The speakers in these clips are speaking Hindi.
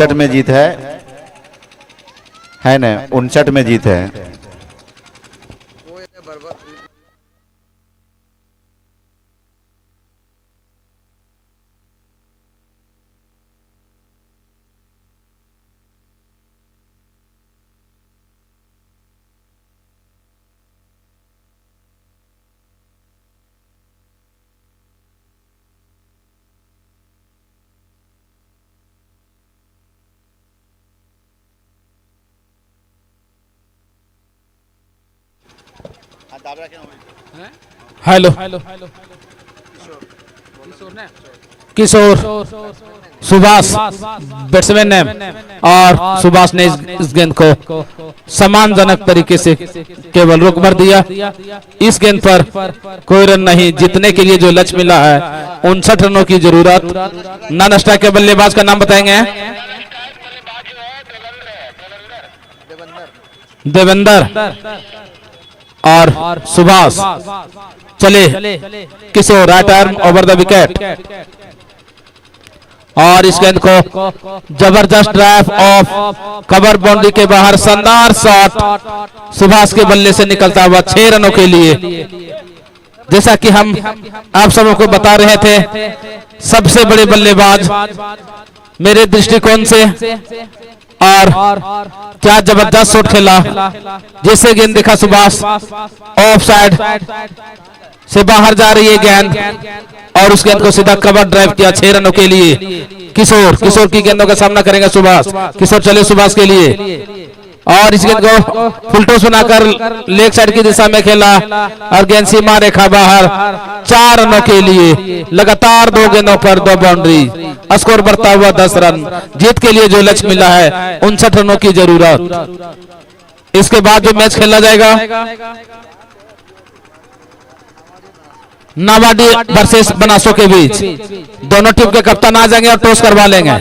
59 में जीत है ना, 59 में जीत है। हेलो किशोर सुभाष बैट्समैन ने, और सुभाष ने इस गेंद को सम्मानजनक तरीके से केवल रोक भर दिया। इस गेंद पर कोई रन नहीं, जीतने के लिए जो लक्ष्य मिला है 59 रनों की जरूरत। नॉन स्ट्राइक के बल्लेबाज का नाम बताएंगे? देवेंद्र और सुभाष। चले Kishore, right arm over the wicket, और इस गेंद को जबरदस्त ड्राइव ऑफ कवर बाउंड्री के बाहर शानदार शॉट सुभाष के बल्ले से निकलता हुआ 6 रनों के लिए। जैसा कि हम आप सबों को बता रहे थे, सबसे बड़े बल्लेबाज मेरे दृष्टिकोण से, और क्या जबरदस्त शॉट खेला। जैसे गेंद देखा सुभाष, ऑफ साइड से बाहर जा रही है गेंद, और उस गेंद को सीधा कवर ड्राइव किया 6 रनों के लिए। किशोर की गेंदों का सामना करेंगे सुभाष। किशोर चले सुभाष के लिए, और इस गेंद को फुल टॉस बनाकर लेग साइड की दिशा में खेला, और गेंद सीमा रेखा बाहर 4 रनों के लिए। लगातार 2 गेंदों पर 2 बाउंड्री, स्कोर बढ़ता हुआ 10 रन। जीत के लिए जो लक्ष्य मिला है 59 रनों की जरूरत। इसके बाद जो मैच खेला जाएगा नावाडी वर्सेस बनासो के बीच, दोनों टीम के कप्तान आ जाएंगे और टॉस करवा लेंगे।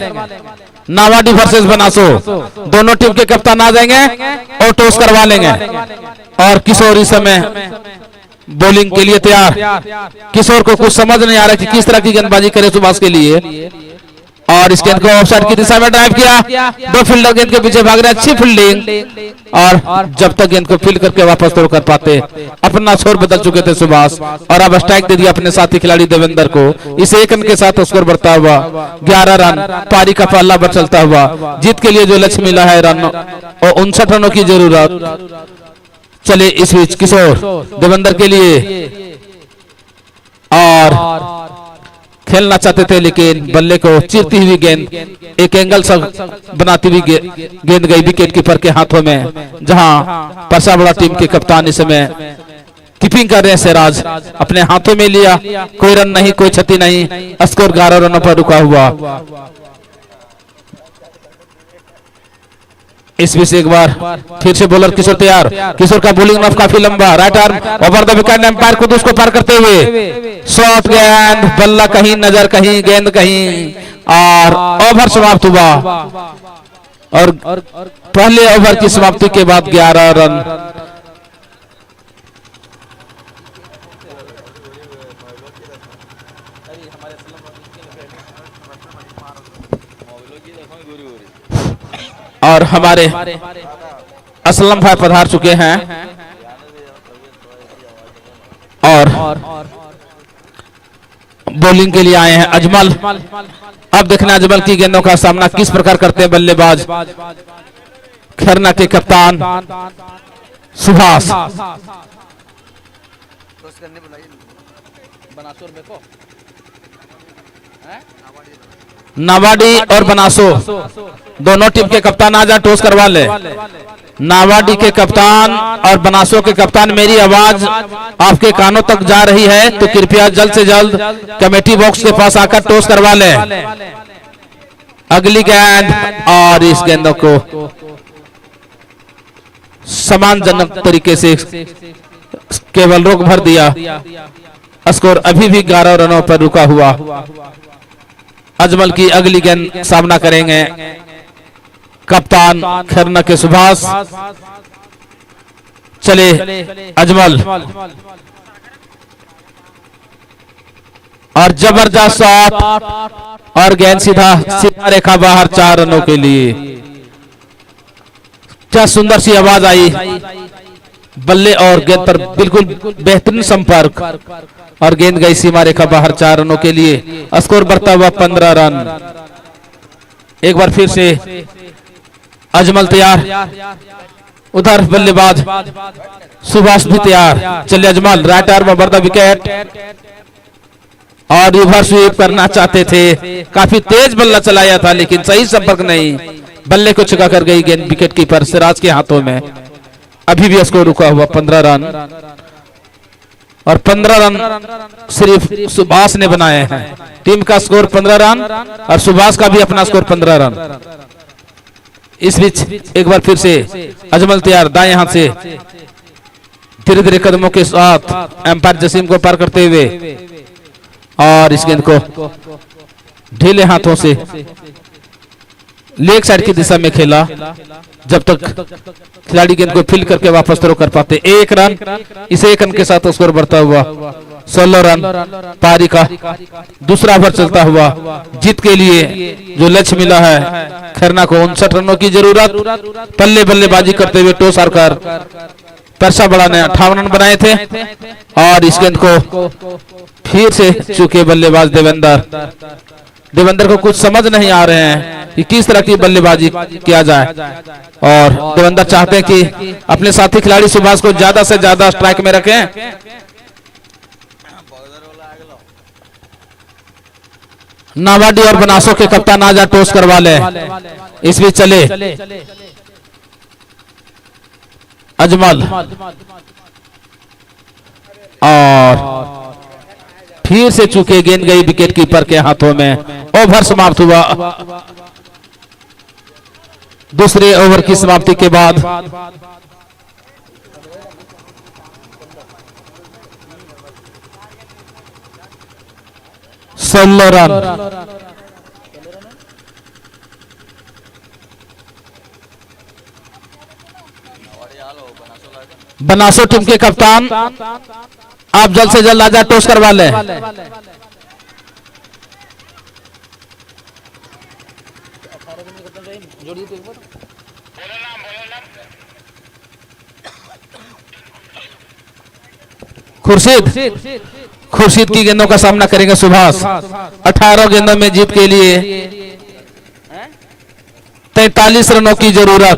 नावाडी वर्सेस बनासो, दोनों टीम के कप्तान आ जाएंगे और टॉस करवा लेंगे। और किशोर इस समय बॉलिंग के लिए तैयार। किशोर को कुछ समझ नहीं आ रहा कि किस तरह की गेंदबाजी करे सुभाष के लिए, और इस गेंद को ऑफसाइड की दिशा में ड्राइव किया। 2 फील्डर गेंद के पीछे भाग रहे, अच्छी फील्डिंग, और जब तक गेंद को फील्ड करके वापस तोड़ कर पाते, अपना स्कोर बदल चुके थे सुभाष, और अब स्ट्राइक दे दिया अपने साथी खिलाड़ी देवेंद्र को। इस 1 रन के साथ स्कोर बढ़ता हुआ 11 रन, पारी का पल्ला बढ़ चलता हुआ। जीत के लिए जो लक्ष्य मिला है रन और 59 रनों की जरूरत। चले इस बीच किशोर देवेंद्र के लिए, और खेलना चाहते थे लेकिन बल्ले को चीरती हुई गेंद एक एंगल बनाती हुई गेंद गई विकेट कीपर के हाथों में, जहां परसावड़ा टीम के कप्तान इस समय कीपिंग कर रहे हैं सिराज, अपने हाथों में लिया। कोई रन नहीं, कोई क्षति नहीं, स्कोर 11 रनों पर रुका हुआ। इस बीच एक बार फिर से बॉलर किशोर तैयार। किशोर का बॉलिंग रफ काफी लंबा, right arm over the wicket, umpire खुद उसको पार करते हुए शॉट, गेंद बल्ला कहीं, नजर कहीं, गेंद कहीं, और ओवर समाप्त हुआ। और पहले ओवर की समाप्ति के बाद 11 रन। और हमारे असलम भाई पधार चुके हैं, और बॉलिंग के लिए आए हैं अजमल। अब देखना अजमल की गेंदों का सामना किस प्रकार करते हैं बल्लेबाज खरना के कप्तान सुभाष। नावाडी और बनासो दोनों टीम के कप्तान आ जा, टॉस करवा ले। नावाडी के कप्तान और बनासो के कप्तान, मेरी आवाज आपके कानों तक जा रही है तो कृपया जल्द से जल्द कमेटी बॉक्स के पास आकर टॉस करवा ले। अगली गेंद, और इस गेंदों को सम्मानजनक तरीके से केवल रोक भर दिया। स्कोर अभी भी 11 रनों पर रुका हुआ। अजमल की अगली गेंद सामना करेंगे कप्तान खरना के सुभाष। चले अजमल, और जबरदस्त शॉट और गेंद सीधा सीमा रेखा बाहर 4 रनों के लिए। क्या सुंदर सी आवाज आई, बल्ले और गेंद पर बिल्कुल बेहतरीन संपर्क और गेंद गई सीमा रेखा बाहर 4 रनों के लिए। स्कोर बढ़ता हुआ 15 रन। एक बार फिर से अजमल तैयार, उधर बल्लेबाज सुभाष भी तैयार। चलिए Ajmal, right arm over the wicket और रिवर्स स्वीप करना चाहते थे, काफी तेज बल्ला चलाया था लेकिन सही संपर्क नहीं, बल्ले को छुका कर गई गेंद विकेट कीपर सिराज के हाथों में। अभी भी स्कोर रुका हुआ 15 रन और 15 रन सिर्फ सुभाष ने बनाए हैं। टीम का स्कोर 15 रन और सुभाष का भी अपना स्कोर 15 रन। इस बीच एक बार फिर से अजमल तैयार, दाएं हाथ से धीरे धीरे कदमों के साथ एम्पायर जसीम को पार करते हुए और इस गेंद को ढीले हाथों से लेग साइड की दिशा में खेला, जब तक खिलाड़ी गेंद को फील्ड करके वापस थ्रो कर पाते। 1 रन, इस 1 रन के साथ स्कोर बढ़ता हुआ 16 रन। पारी का दूसरा ओवर चलता हुआ, जीत के लिए जो लक्ष्य मिला है खैरना को 59 रनों की जरूरत। पल्ले बल्लेबाजी करते हुए टॉस हारकर परसा बड़ा ने 58 रन बनाए थे और इस गेंद को फिर से चूके बल्लेबाज देवेंद्र को कुछ समझ नहीं आ रहे हैं कि किस तरह की बल्लेबाजी किया जाए और देवेंद्र चाहते हैं कि अपने साथी खिलाड़ी सुभाष को ज्यादा से ज्यादा स्ट्राइक में रखें। नावाडी और बनासों के कप्तान आजा टॉस करवा ले। इस बीच चले अजमल और फिर से चूके गेंद गई विकेट कीपर के हाथों में। ओवर समाप्त हुआ। दूसरे ओवर की समाप्ति के बाद सोलह रन। बनासो टीम के कप्तान आप जल्द से जल्द आजा टॉस करवा लें। खुर्शीद की गेंदों का सामना करेंगे सुभाष। 18 गेंदों में जीत के लिए 43 रनों की जरूरत।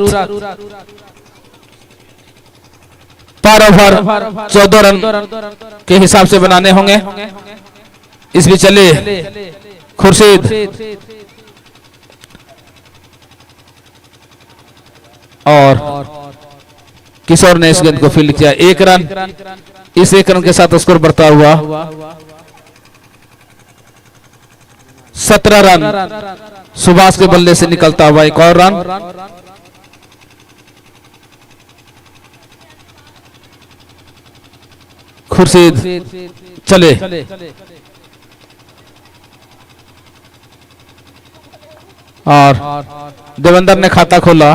पर ओवर 14 रन के हिसाब से बनाने होंगे। इस बीच चले खुर्शीद और किशोर ने इस गेंद को फील्ड किया। 1 रन, इस 1 रन के साथ स्कोर बढ़ता हुआ 17 रन। सुभाष के बल्ले से निकलता हुआ 1 और रन। खुर्शीद चले और देवेंद्र ने खाता खोला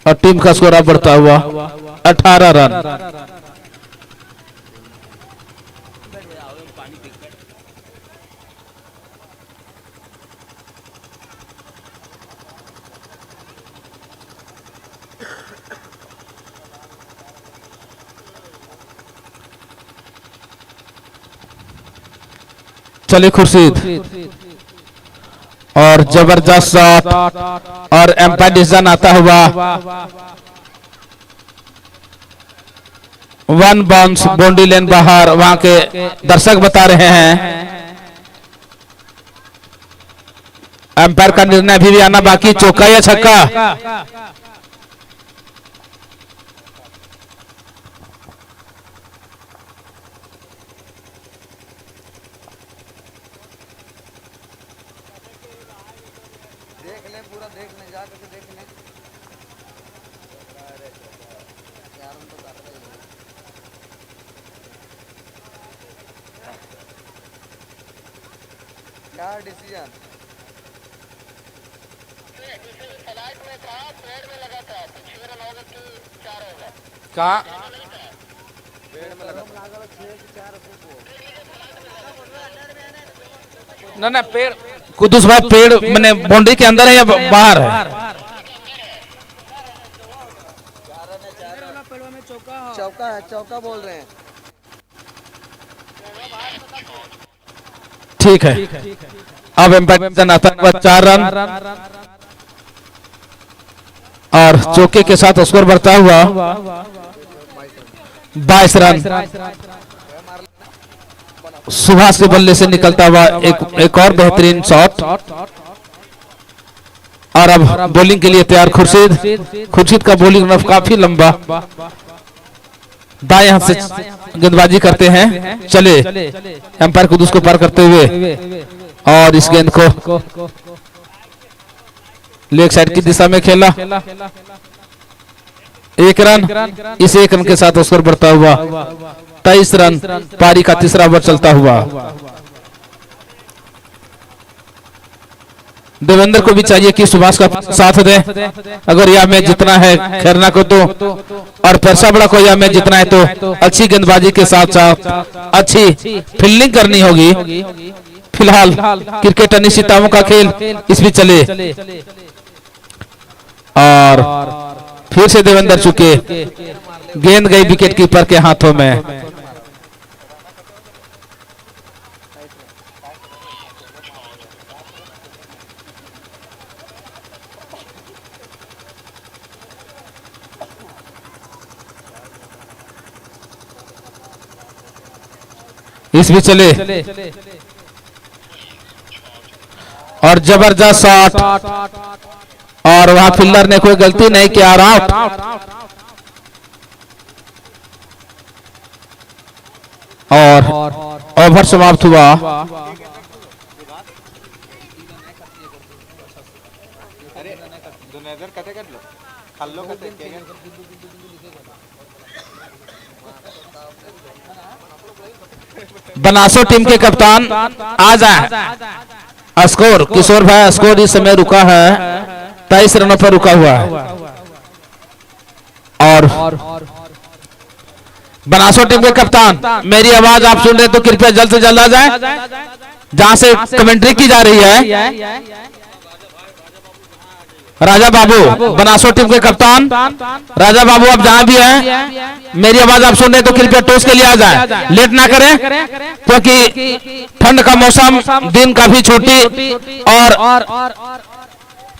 और टीम का स्कोर बढ़ता हुआ 18 रन। चले खुर्शीद और जबरदस्त शॉट और एम्पायर डिसीजन आता हुआ 1 बाउंस बाउंड्री लेन बाहर। वहां के दर्शक बता रहे हैं एम्पायर का निर्णय अभी भी आना बाकी, चौका या छक्का। क्या डिसीजन कहा पेड़ में लगा ना ना पेड़ कुदूस भाई पेड़ मैंने बाउंड्री के अंदर है या बाहर है? चौका है, चौका बोल रहे हैं। ठीक है, अब एम्पायर आता है 4 रन और चौके के साथ स्कोर बढ़ता हुआ 22 रन। सुभाष के बल्ले से निकलता हुआ एक और बेहतरीन शॉट और अब बॉलिंग के लिए तैयार खुर्शीद का बॉलिंग रफ काफी लंबा, दाएं हाथ से गेंदबाजी करते हैं। चले एम्पायर खुद उसको पार करते हुए और इस गेंद को लेग साइड की दिशा में खेला। 1 रन, इस 1 रन के साथ स्कोर बढ़ता हुआ 23 रन। पारी का तीसरा ओवर चलता हुआ देवेंद्र को भी चाहिए कि सुभाष का साथ दे। अगर यह मैच जितना है खैरना को तो और परसा बड़ा को यह मैच जितना है तो अच्छी गेंदबाजी के साथ साथ अच्छी फील्डिंग करनी होगी। फिलहाल क्रिकेट अनिश्चितताओं का खेल इस भी चले और फिर से देवेंद्र चुके, गेंद गई विकेट कीपर के हाथों में। इस भी चले और जबरदस्त शॉट और वहां फील्डर ने कोई गलती नहीं किया, आउट। और ओवर समाप्त हुआ। बनासो टीम के कप्तान आ जाए। स्कोर किशोर भाई, स्कोर इस समय रुका है 23 रनों पर रुका हुआ है और बनासो टीम के कप्तान, मेरी आवाज आप सुन रहे तो कृपया जल्द से जल्द आ जाए। जहां से कमेंट्री की जा रही है राजा बाबू, बनासो टीम के कप्तान राजा बाबू, आप जहां भी हैं मेरी आवाज आप सुन रहे तो कृपया टॉस के लिए आ जाए। लेट ना करें क्योंकि ठंड का मौसम, दिन काफी छोटी और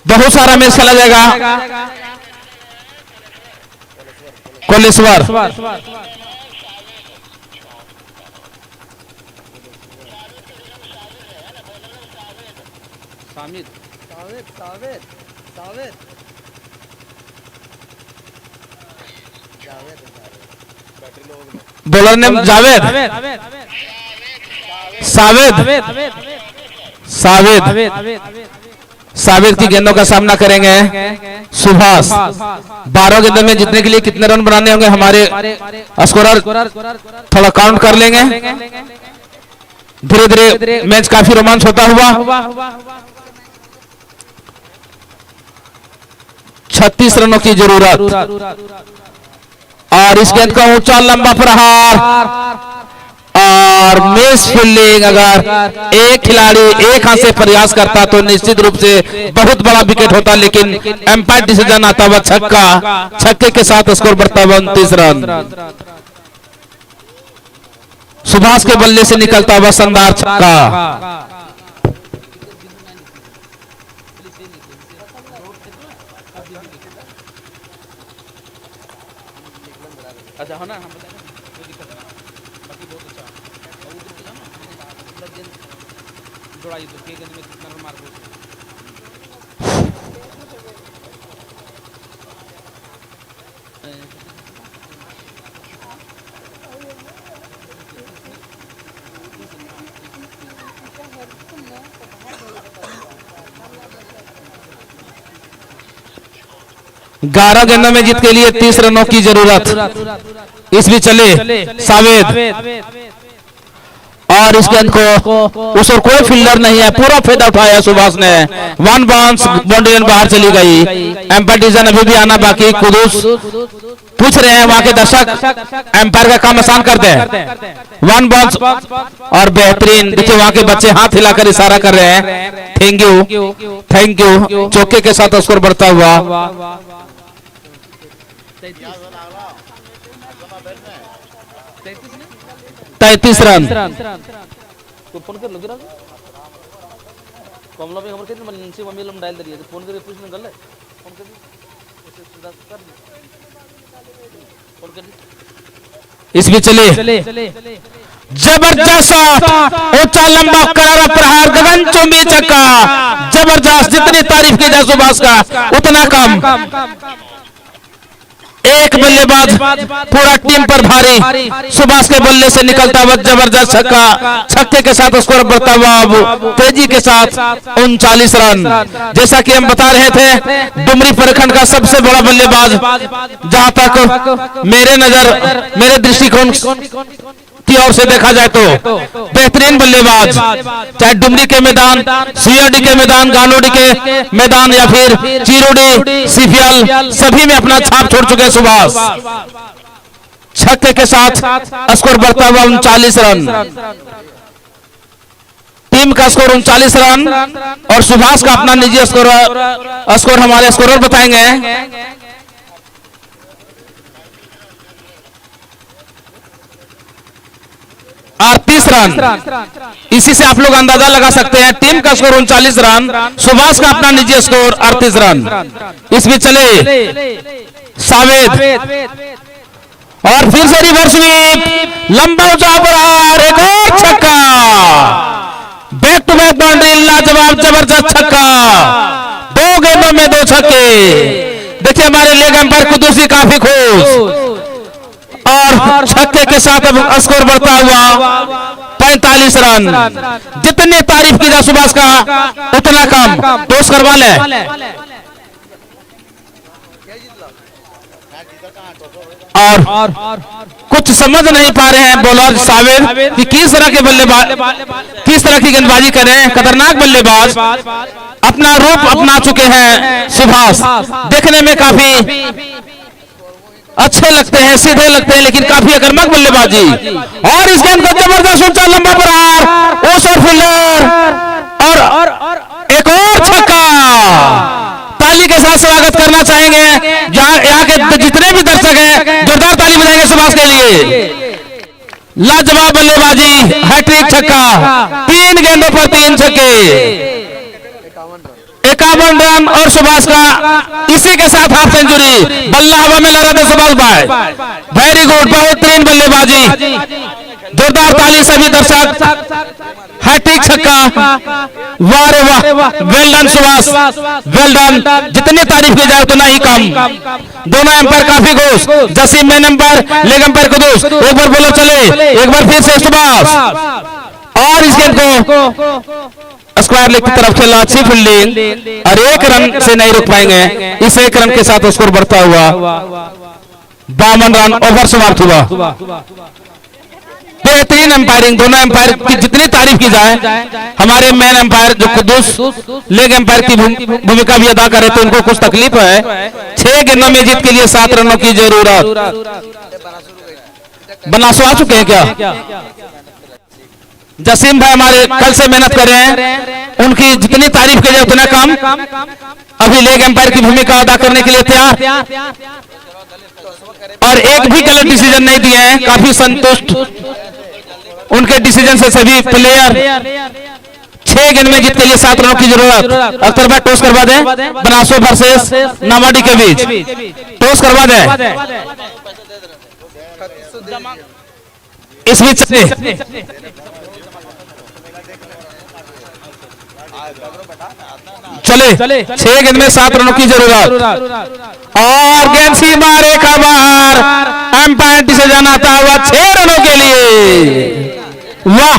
बहुत सारा मैच खेला जाएगा। कोलेश्वर बॉलर ने जावेद सावेद की गेंदों का सामना करेंगे सुभाष। 12 गेंदों में जीतने के लिए कितने रन बनाने होंगे हमारे स्कोरर थोड़ा काउंट कर लेंगे। धीरे धीरे मैच काफी रोमांच होता हुआ 36 रनों की जरूरत और इस गेंद का ऊंचा लंबा प्रहार और मिस फील्डिंग। अगर एक खिलाड़ी एक हाथ से प्रयास करता तो निश्चित रूप से बहुत बड़ा विकेट होता, लेकिन एम्पायर डिसीजन आता हुआ छक्का, छक्के के साथ स्कोर बढ़ता हुआ 29 रन। सुभाष के बल्ले से निकलता हुआ शानदार छक्का। अच्छा है ना, हम बताएं कोई दिक्कत नहीं, बाकी बहुत अच्छा जोड़ा ये तो के गेंद में कितना रन मार दो। ग्यारह गेंदों में जीत के लिए 30 रनों की जरूरत। इस भी चले सावेद और इस गेंद को उस और कोई फील्डर नहीं है, पूरा फायदा उठाया सुभाष ने। 1 बाउंस बाउंड्री बाहर चली गई। एम्पायर डिसीजन अभी भी आना बाकी। कुदूस पूछ रहे हैं वहां के दर्शक, एम्पायर का काम आसान करते हैं। 1 बॉल और बेहतरीन, देखिए वहां के बच्चे हाथ हिलाकर इशारा कर रहे हैं, थैंक यू थैंक यू। चौके के साथ स्कोर बढ़ता हुआ 33 रन। इस भी चले जबरदस्त ऊंचा लंबा करारा प्रहार, गगनचुंबी छक्का, जबरदस्त। जितनी तारीफ की जाए सुभाष का उतना कम। एक बल्लेबाज पूरा टीम पर भारी, सुभाष के बल्ले से निकलता हुआ जबरदस्त छक्का, छक्के के साथ स्कोर बढ़ता हुआ अब तेजी के साथ 39 रन। जैसा कि हम बता रहे थे, डुमरी प्रखंड का सबसे बड़ा बल्लेबाज, जहां तक मेरे दृष्टिकोण की ओर से देखा जाए तो बेहतरीन बल्लेबाज, चाहे डुमरी के मैदान, सीआरडी के मैदान, गालोडी के मैदान या फिर चिरोडी, सीफियल, सभी में अपना छाप छोड़ चुके हैं सुभाष। छक्के के साथ स्कोर बढ़ता हुआ 39 रन। टीम का स्कोर 39 रन और सुभाष का अपना निजी स्कोर हमारे स्कोरर बताएंगे। 38 रन। इसी से आप लोग अंदाजा लगा सकते हैं, टीम का स्कोर 39 रन, सुभाष का अपना निजी स्कोर 38 रन। इसमें चले सावेद और फिर से रिवर्स स्वीप, लंबा ऊंचा प्रहार, एक और छक्का, बैक टू बैक बाउंड्री, लाजवाब जबरदस्त छक्का, 2 गेंदों में 2 छक्के। देखिए हमारे लेग अंपायर कुदूस जी काफी खुश और छक्के के साथ अब स्कोर बढ़ता हुआ 45 रन। जितनी तारीफ की जाए सुभाष का उतना कम। टॉस करवा ले और कुछ समझ नहीं पा रहे हैं बॉलर सावेद कि किस तरह के बल्लेबाज, किस तरह की गेंदबाजी करें। खतरनाक बल्लेबाज, अपना रूप अपना चुके हैं सुभाष। देखने में काफी अच्छे लगते हैं, सीधे लगते हैं, लेकिन काफी आक्रामक बल्लेबाजी। और इस गेंद को जबरदस्त ऊंचा लंबा प्रहार, ओस और फील्डर और एक और छक्का। ताली के साथ स्वागत करना चाहेंगे यहाँ के जितने भी दर्शक हैं, जोरदार ताली बजाएंगे सुभाष के लिए। लाजवाब बल्लेबाजी, हैट्रिक छक्का, 3 गेंदों पर 3 छक्के, 51 रन और सुभाष का इसी के साथ हाफ सेंचुरी। बल्ला हवा में लगा था सुभाष भाई, वेरी गुड, बेहतरीन बल्लेबाजी, जोरदार ताली सभी दर्शक। हैट्रिक छक्का, वाह रे वाह, well done Subhash, well done. जितनी तारीफ की जाए उतना ही कम। दोनों एम्पायर काफी खुश, Jasim main umpire, leg umpire Kuddus. एक बार बोलो चले, एक बार फिर से सुभाष। और इस गेंद को स्क्वायर लेग की तरफ खेला, अच्छी फील्डिंग और 1 रन से नहीं रुक पाएंगे। इस 1 रन के साथ स्कोर बढ़ता हुआ 52 रन। ओवर समाप्त हुआ। बेहतरीन एम्पायरिंग, दोनों एम्पायर की जितनी तारीफ की जाए। हमारे मेन एम्पायर जो कुदूस लेग एम्पायर की भूमिका भी अदा करे, तो उनको कुछ तकलीफ है। 6 गेंदों में जीत के लिए 7 रनों की जरूरत। बनासो आ चुके हैं क्या? जसीम भाई हमारे कल से मेहनत कर रहे हैं, उनकी जितनी तारीफ की जाए उतना कम। अभी लेग एम्पायर की भूमिका अदा करने के लिए तैयार और एक भी गलत डिसीजन नहीं दिए हैं, काफी संतुष्ट उनके डिसीजन से सभी प्लेयर। 6 गेंद में जीत के लिए 7 रनों की जरूरत। अख्तर भाई टॉस करवा दें, बनासो वर्सेस नामाडी के बीच टॉस करवा दें। इस बीच चले 6 गेंद में 7 रनों की जरूरत और गेंद सीमा रेखा बाहर। एम्पायर डिसीजन आता हुआ 6 रनों के लिए। वाह,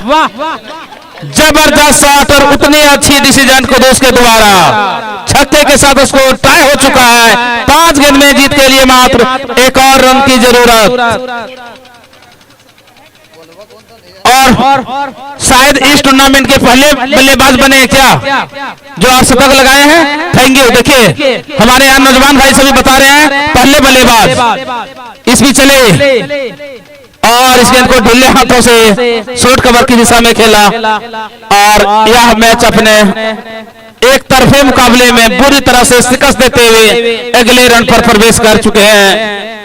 जबरदस्त शॉट और उतनी अच्छी डिसीजन कुदूस के द्वारा। छक्के के साथ उसको टाई हो चुका है। 5 गेंद में जीत के लिए मात्र 1 और रन की जरूरत। और शायद इस टूर्नामेंट के पहले बल्लेबाज बने क्या जो आप शतक लगाए हैं। Thank you. देखिए हमारे यहाँ नौजवान भाई सभी बता रहे हैं, पहले बल्लेबाज इस भी चले और इस गेंद को ढीले हाथों से शॉर्ट कवर की दिशा में खेला और यह मैच अपने एक तरफे मुकाबले में बुरी तरह से शिकस्त देते हुए अगले रन पर प्रवेश कर चुके हैं।